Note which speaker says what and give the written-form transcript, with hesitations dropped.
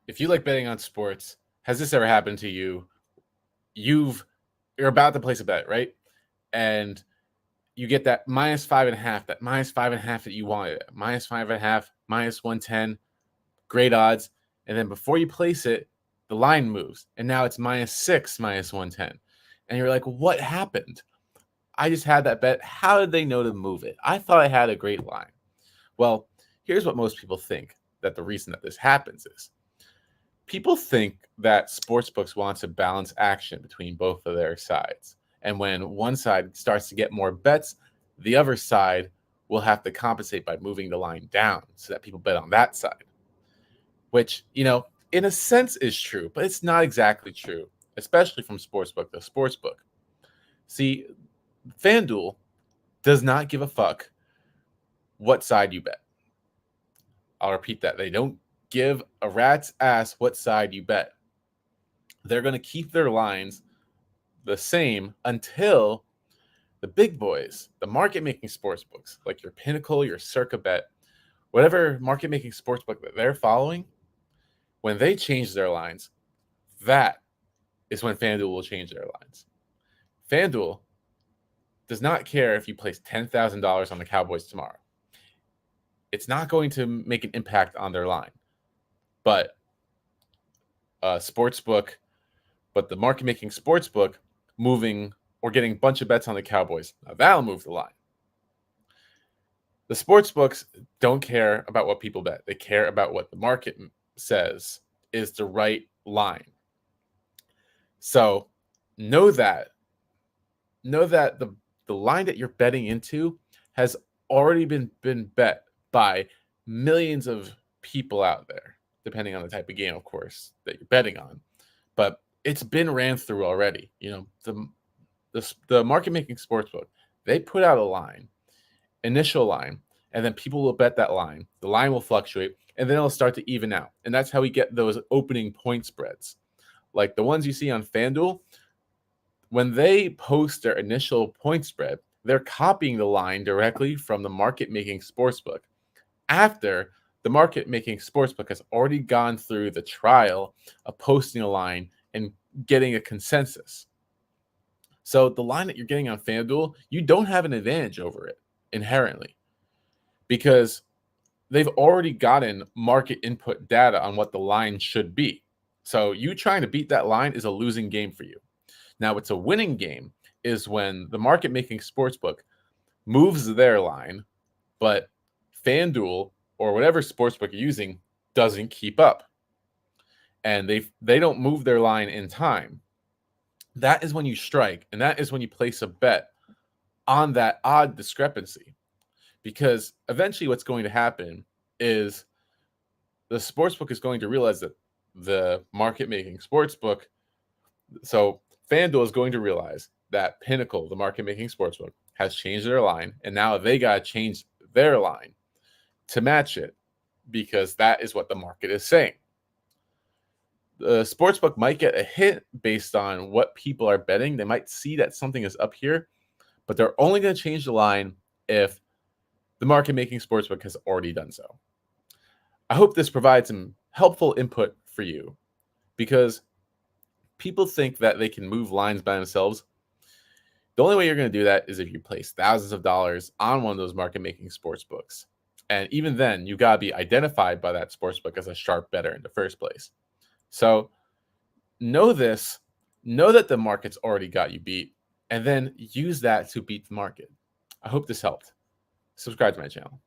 Speaker 1: if you like betting on sports, has this ever happened to you? You're about to place a bet, right? And you get that -5.5, that -5.5 that you wanted, -5.5, -110, great odds. And then before you place it, the line moves, and now it's -6, -110. And you're like, what happened? I just had that bet. How did they know to move it? I thought I had a great line. Well, here's what most people think that the reason that this happens is. People think that sportsbooks want to balance action between both of their sides. And when one side starts to get more bets, the other side will have to compensate by moving the line down so that people bet on that side, which, in a sense is true, but it's not exactly true, especially from sportsbook to sportsbook. See, FanDuel does not give a fuck what side you bet. I'll repeat that. They don't give a rat's ass what side you bet. They're going to keep their lines the same until the big boys, the market-making sportsbooks, like your Pinnacle, your Circa Bet, whatever market-making sportsbook that they're following, when they change their lines, that is when FanDuel will change their lines. FanDuel does not care if you place $10,000 on the Cowboys tomorrow. It's not going to make an impact on their line. But the market-making sportsbook moving or getting a bunch of bets on the Cowboys, now that'll move the line. The sportsbooks don't care about what people bet. They care about what the market says is the right line. So know that the line that you're betting into has already been bet by millions of people out there, depending on the type of game, of course, that you're betting on. But it's been ran through already. The market-making sportsbook, they put out a line, initial line, and then people will bet that line. The line will fluctuate, and then it'll start to even out. And that's how we get those opening point spreads. Like the ones you see on FanDuel, when they post their initial point spread, they're copying the line directly from the market-making sportsbook after the market-making sportsbook has already gone through the trial of posting a line and getting a consensus. So the line that you're getting on FanDuel, you don't have an advantage over it inherently because they've already gotten market input data on what the line should be. So you trying to beat that line is a losing game for you. Now, what's a winning game is when the market-making sportsbook moves their line, but FanDuel or whatever sportsbook you're using doesn't keep up. And they don't move their line in time. That is when you strike, and that is when you place a bet on that odd discrepancy. Because eventually what's going to happen is the sportsbook is going to realize that the market-making sportsbook, so FanDuel is going to realize that Pinnacle, the market-making sportsbook, has changed their line, and now they got to change their line to match it because that is what the market is saying. The sportsbook might get a hit based on what people are betting. They might see that something is up here, but they're only going to change the line if the market-making sportsbook has already done so. I hope this provides some helpful input for you because people think that they can move lines by themselves. The only way you're going to do that is if you place thousands of dollars on one of those market-making sportsbooks. And even then, you got to be identified by that sportsbook as a sharp bettor in the first place. So know this, know that the market's already got you beat, and then use that to beat the market. I hope this helped. Subscribe to my channel.